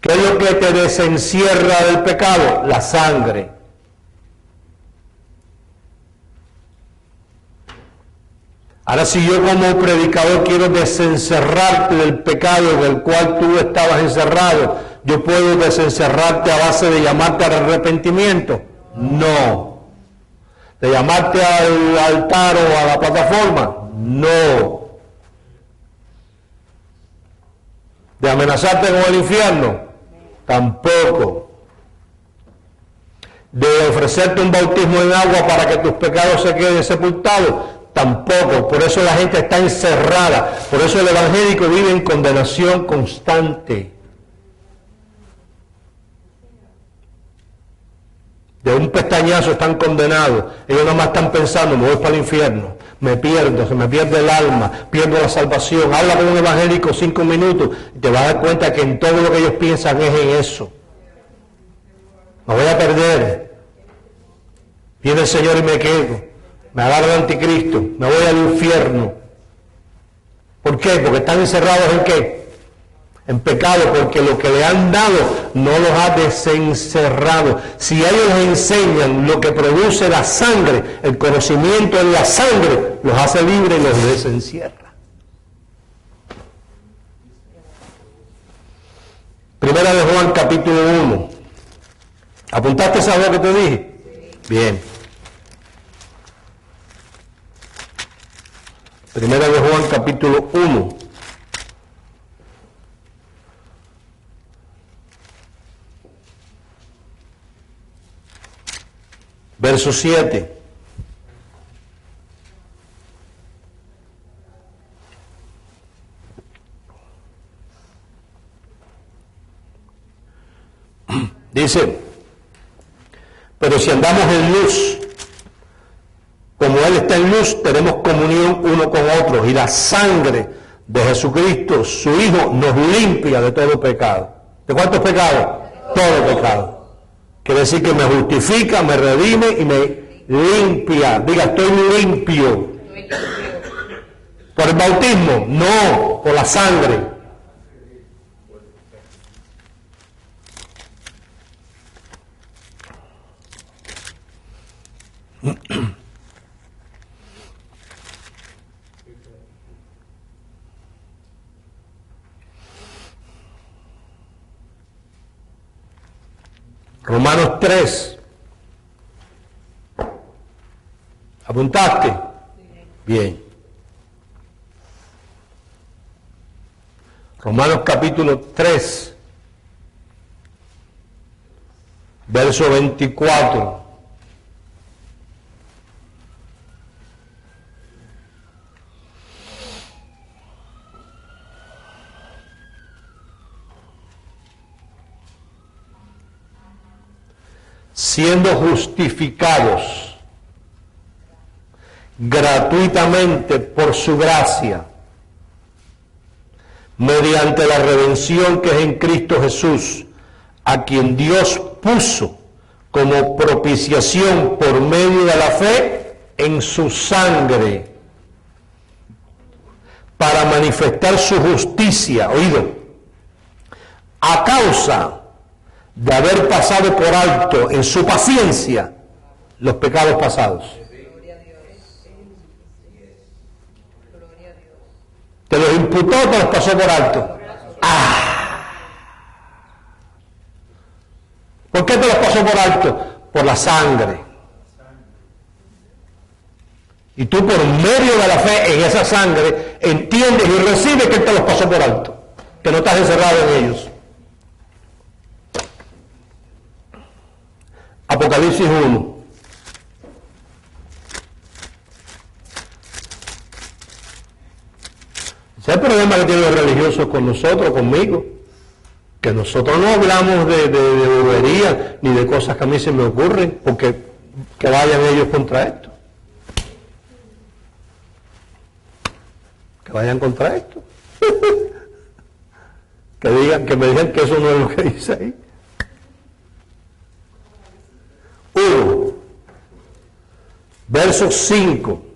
¿Qué es lo que te desencierra del pecado? La sangre. Ahora, si yo como predicador quiero desencerrarte del pecado en el cual tú estabas encerrado, ¿yo puedo desencerrarte a base de llamarte al arrepentimiento? No. ¿De llamarte al altar o a la plataforma? No. ¿De amenazarte con el infierno? Tampoco. ¿De ofrecerte un bautismo en agua para que tus pecados se queden sepultados? Tampoco. Por eso la gente está encerrada. Por eso el evangélico vive en condenación constante. De un pestañazo están condenados. Ellos nomás están pensando, me voy para el infierno, me pierdo, se me pierde el alma, pierdo la salvación. Habla con un evangélico 5 minutos y te vas a dar cuenta que en todo lo que ellos piensan es en eso. Me voy a perder. Viene el Señor y me quedo. Me agarra el anticristo, me voy al infierno. ¿Por qué? Porque están encerrados en ¿qué? En pecado, porque lo que le han dado no los ha desencerrado. Si ellos les enseñan lo que produce la sangre, el conocimiento en la sangre, los hace libres y los desencierra. Primera de Juan, capítulo 1. ¿Apuntaste esa voz que te dije? Bien. Primera de Juan, capítulo 1. Verso 7. Dice, pero si andamos en luz, como Él está en luz, tenemos comunión uno con otro, y la sangre de Jesucristo, su Hijo, nos limpia de todo pecado. ¿De cuántos pecados? Todo pecado. Quiere decir que me justifica, me redime y me limpia. Diga, estoy limpio. ¿Por el bautismo? No, por la sangre. Romanos 3. ¿Apuntaste? Bien. Romanos capítulo 3, verso 24. Siendo justificados gratuitamente por su gracia, mediante la redención que es en Cristo Jesús, a quien Dios puso como propiciación por medio de la fe en su sangre, para manifestar su justicia, oído, a causa de haber pasado por alto en su paciencia los pecados pasados. ¿Te los imputó o te los pasó por alto? ¿Por qué te los pasó por alto? Por la sangre. Y tú, por medio de la fe en esa sangre, entiendes y recibes que Él te los pasó por alto, que no estás encerrado en ellos. Apocalipsis 1. Ese es el problema que tienen los religiosos con nosotros, conmigo, que nosotros no hablamos de bobería ni de cosas que a mí se me ocurren, porque que vayan ellos contra esto. Que vayan contra esto. Que me digan que eso no es lo que dice ahí. 1, verso 5.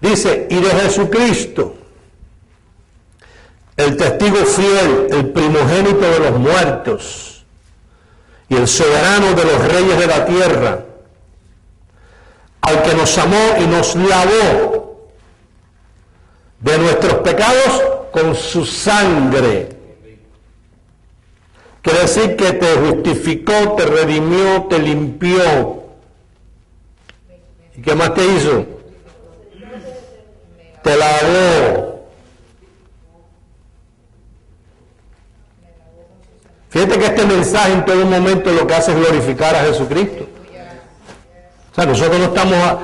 Dice, y de Jesucristo, el testigo fiel, el primogénito de los muertos y el soberano de los reyes de la tierra, al que nos amó y nos lavó de nuestros pecados con su sangre. Quiere decir que te justificó, te redimió, te limpió. ¿Y qué más te hizo? Te lavó. Fíjate que este mensaje en todo momento lo que hace es glorificar a Jesucristo. O sea, nosotros no estamos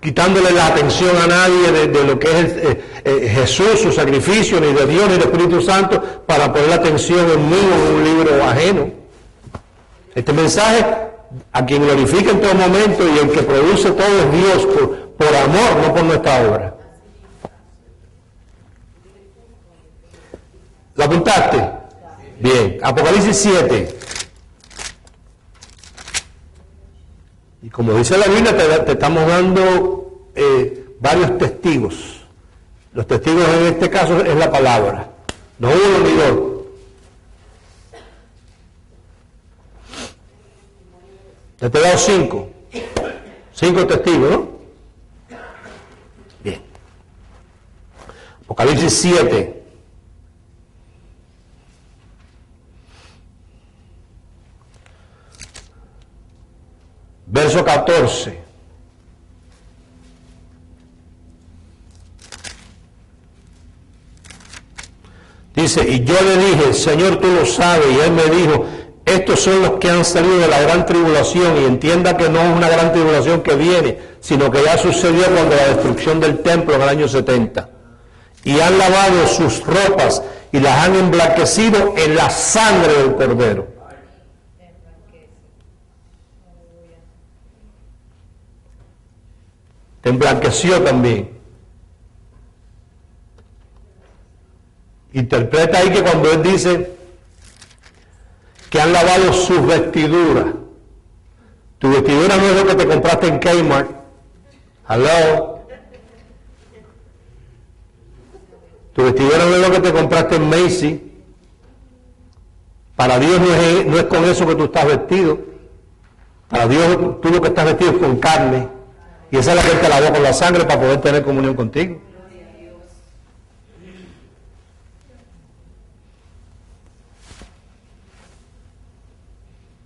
quitándole la atención a nadie de lo que es Jesús, su sacrificio, ni de Dios, ni del Espíritu Santo, para poner la atención en mí o en un libro ajeno. Este mensaje, a quien glorifica en todo momento y el que produce todo es Dios, por amor, no por nuestra obra. ¿Lo apuntaste? Bien, Apocalipsis 7. Y como dice la Biblia, te estamos dando varios testigos. Los testigos en este caso es la palabra, no uno ni dos. Ya te he dado 5. 5 testigos, ¿no? Bien. Apocalipsis 7. Verso 14. Dice, y yo le dije, Señor, tú lo sabes, y él me dijo, estos son los que han salido de la gran tribulación, y entienda que no es una gran tribulación que viene, sino que ya sucedió cuando la destrucción del templo en el año 70. Y han lavado sus ropas y las han emblanquecido en la sangre del Cordero. Te emblanqueció también. Interpreta ahí que cuando él dice que han lavado sus vestiduras, tu vestidura no es lo que te compraste en Kmart. Hello. Tu vestidura no es lo que te compraste en Macy. Para Dios no es con eso que tú estás vestido. Para Dios tú lo que estás vestido es con carne. Y esa es la que te lavó con la sangre para poder tener comunión contigo.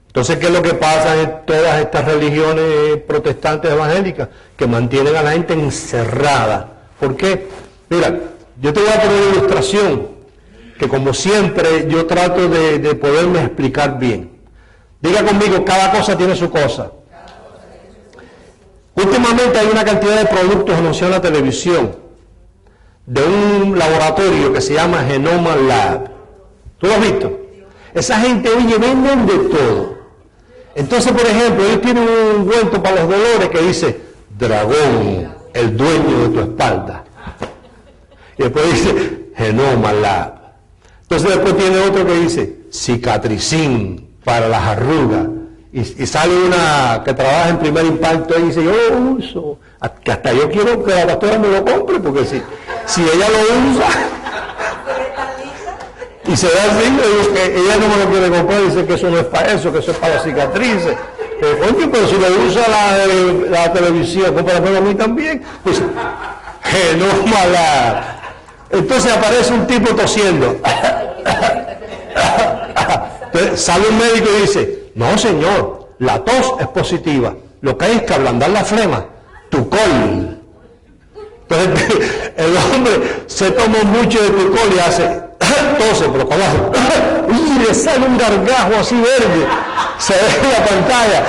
Entonces, ¿qué es lo que pasa en todas estas religiones protestantes evangélicas? Que mantienen a la gente encerrada. ¿Por qué? Mira, yo te voy a poner una ilustración que, como siempre, yo trato de poderme explicar bien. Diga conmigo, cada cosa tiene su cosa. Últimamente hay una cantidad de productos anunciados en la televisión de un laboratorio que se llama Genoma Lab. ¿Tú lo has visto? Esa gente, oye, venden de todo. Entonces, por ejemplo, ellos tienen un ungüento para los dolores que dice, dragón, el dueño de tu espalda. Y después dice, Genoma Lab. Entonces después tiene otro que dice, cicatricín para las arrugas. Y sale una que trabaja en primer impacto y dice, yo lo uso, que hasta yo quiero que la pastora me lo compre, porque si ella lo usa y se da así, ella no me lo quiere comprar, dice que eso no es para eso, que eso es para las cicatrices. Oye, pero si lo usa la televisión, cómprame a mí también. Pues, Genoma Lab. Entonces aparece un tipo tosiendo. Entonces sale un médico y dice, no señor, la tos es positiva, lo que hay es que ablandar la flema, Tucol. Entonces el hombre se toma mucho de Tucol y hace, tose, pero con abajo, y le sale un gargajo así verde, se ve en la pantalla.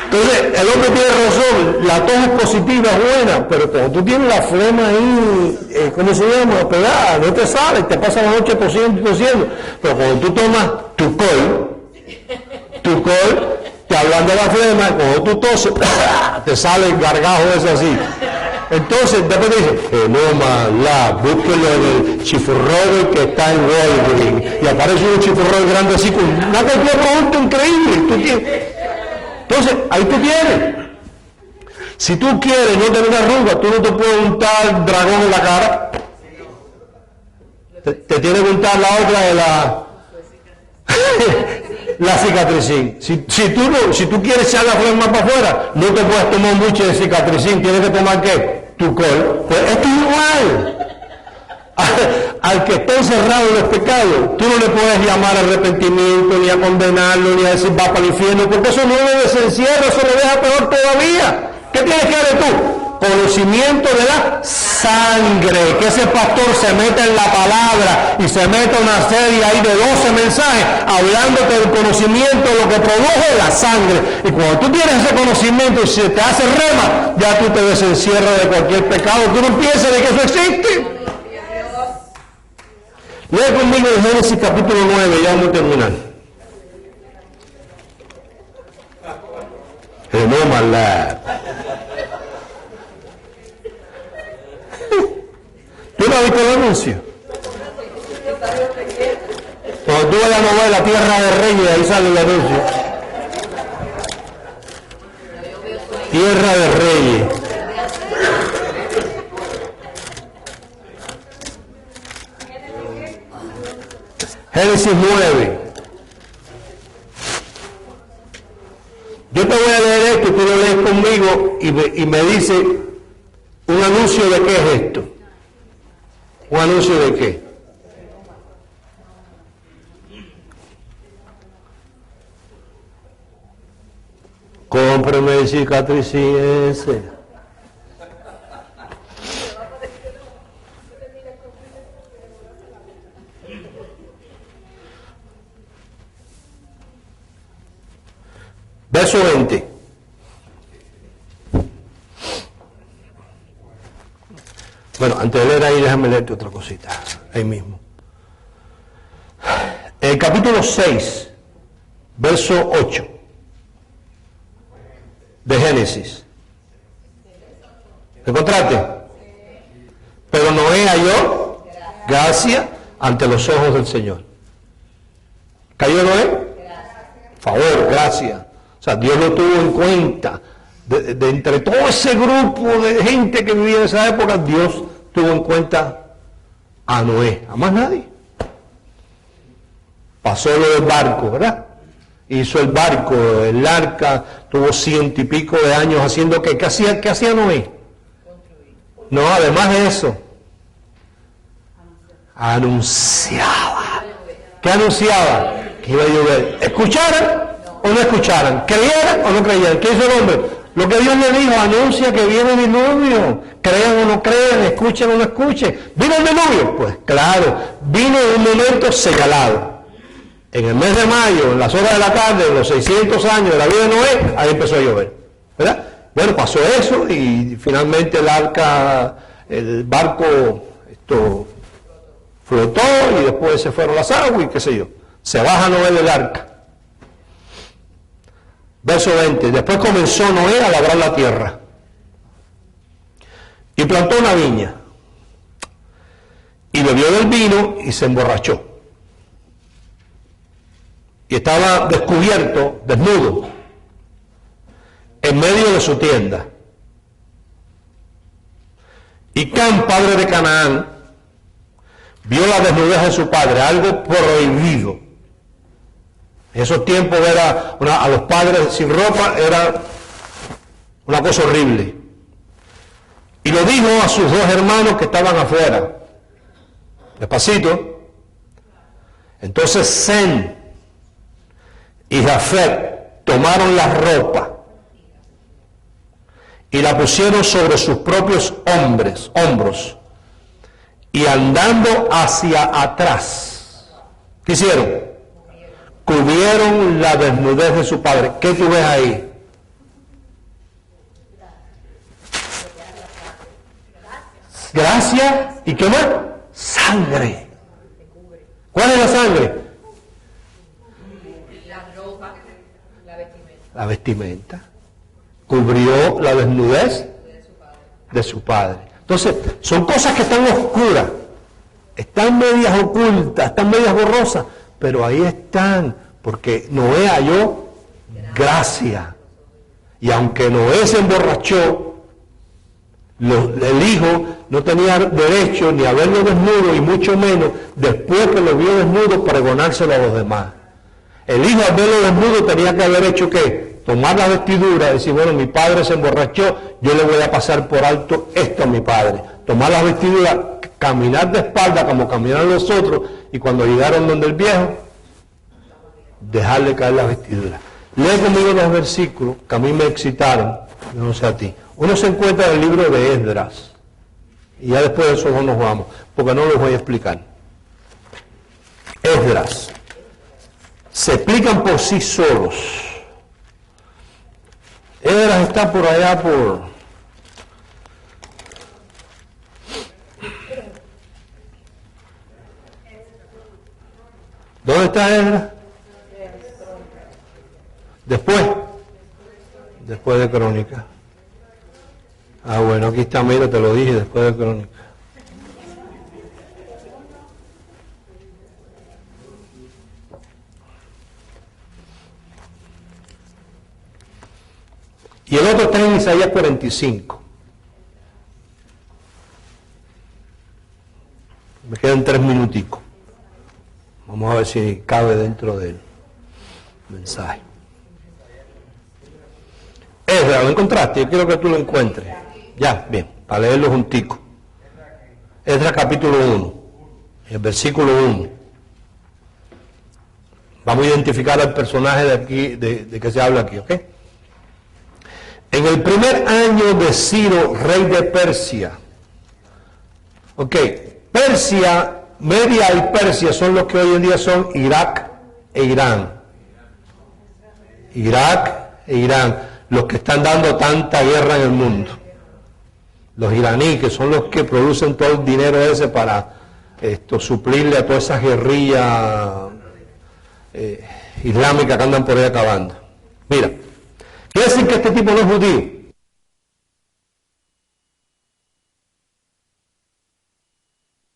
Entonces el hombre tiene razón, la tos es positiva, es buena, pero cuando tú tienes la flema ahí, ¿cómo se llama? Pegada, no te sale, te pasa la noche tosiendo y tosiendo. Pero cuando tú tomas Tucol, te ablanda la flema, cuando tú toses, te sale el gargajo ese así. Entonces, después dice, Genoma Lab, búsquelo en el chifurrobe que está en Walgreens. Y aparece un chifurrobe grande así con una cantidad de producto increíble. Entonces, ahí tú tienes. Si tú quieres no tener arrugas, tú no te puedes untar dragón en la cara. Te tiene que untar la otra de la cicatricín. Si tú quieres echar la flor más para afuera, no te puedes tomar mucho de cicatricín. Tienes que tomar ¿qué? Tu col. Pues esto es igual. Al que está encerrado en los pecados, tú no le puedes llamar a arrepentimiento, ni a condenarlo, ni a decir va para el infierno, porque eso no le desencierra, eso le deja peor todavía. ¿Qué tienes que hacer tú? Conocimiento de la sangre, que ese pastor se meta en la palabra y se meta una serie ahí de 12 mensajes hablándote del conocimiento de lo que produce la sangre. Y cuando tú tienes ese conocimiento y se te hace rema, ya tú te desencierras de cualquier pecado. Tú no piensas de que eso existe. Lee conmigo en Génesis capítulo 9, ya vamos a terminar. No maldad. ¿Tú no has visto el anuncio? Cuando tú ves la novela Tierra de Reyes, ahí sale el anuncio. Tierra de Reyes. Génesis 9. Yo te voy a leer esto, tú lo lees conmigo y me dice un anuncio de qué es esto. ¿Un anuncio de qué? Cómprame el cicatricín ese. Verso 20. Bueno, antes de leer ahí, déjame leerte otra cosita, ahí mismo. El capítulo 6, verso 8 de Génesis. ¿Lo encontraste? Pero Noé halló gracia ante los ojos del Señor. ¿Cayó Noé? Favor, gracia. O sea, Dios lo tuvo en cuenta. De entre todo ese grupo de gente que vivía en esa época, Dios tuvo en cuenta a Noé, a más nadie. Pasó lo del barco, ¿verdad? Hizo el barco, el arca, tuvo 100 y pico de años haciendo ¿qué? ¿Qué hacía Noé? No, además de eso, anunciaba. ¿Qué anunciaba? Que iba a llover. ¿Escucharan o no escucharan? ¿Creyeran o no creyeran? ¿Qué hizo el hombre? Lo que Dios le dijo, anuncia que viene el diluvio. Crean o no crean, escuchen o no escuchen. ¿Vino el diluvio? Pues claro, vino en un momento señalado. En el mes de mayo, en las horas de la tarde, en los 600 años de la vida de Noé, ahí empezó a llover. ¿Verdad? Bueno, pasó eso y finalmente el barco flotó y después se fueron las aguas y qué sé yo. Se baja Noé del arca. Verso 20. Después comenzó Noé a labrar la tierra y plantó una viña y bebió del vino y se emborrachó. Y estaba descubierto, desnudo, en medio de su tienda. Y Cam, padre de Canaán, vio la desnudez de su padre, algo prohibido. En esos tiempos a los padres sin ropa era una cosa horrible. Y lo dijo a sus dos hermanos que estaban afuera. Despacito. Entonces Sem y Jafet tomaron la ropa y la pusieron sobre sus propios hombros, y andando hacia atrás, ¿qué hicieron? Cubrieron la desnudez de su padre. ¿Qué tú ves ahí? Gracia. ¿Y qué más? Sangre. ¿Cuál es la sangre? La vestimenta. Cubrió la desnudez de su padre. Entonces, son cosas que están oscuras, están medias ocultas, están medias borrosas, pero ahí están, porque Noé halló gracia. Y aunque Noé se emborrachó, El hijo no tenía derecho ni a verlo desnudo y mucho menos, después que lo vio desnudo, pregonárselo a los demás. El hijo al verlo desnudo tenía que haber hecho ¿qué? Tomar la vestidura y decir, bueno, mi padre se emborrachó, yo le voy a pasar por alto esto a mi padre. Tomar la vestidura, caminar de espalda como caminaron los otros, y cuando llegaron donde el viejo, dejarle caer la vestidura. Lee conmigo los versículos que a mí me excitaron, yo no sé a ti. Uno se encuentra en el libro de Esdras, y ya después de eso no nos vamos, porque no los voy a explicar. Esdras. Se explican por sí solos. Esdras está por allá por... ¿Dónde está Esdras? Después de Crónica. Ah, bueno, aquí está, mira, te lo dije, después de Crónica. Y el otro está en Isaías 45. Me quedan 3 minuticos. Vamos a ver si cabe dentro del mensaje. Esdras, ¿lo encontraste? Yo quiero que tú lo encuentres. Ya, bien, para leerlo juntico. Esdras capítulo 1, el versículo 1. Vamos a identificar al personaje de aquí, de que se habla aquí, ¿ok? En el primer año de Ciro, rey de Persia. Ok, Persia, Media y Persia son los que hoy en día son Irak e Irán. Irak e Irán, los que están dando tanta guerra en el mundo. Los iraníes, que son los que producen todo el dinero ese para suplirle a todas esas guerrillas islámicas que andan por ahí acabando. Mira, quiere decir que este tipo no es judío.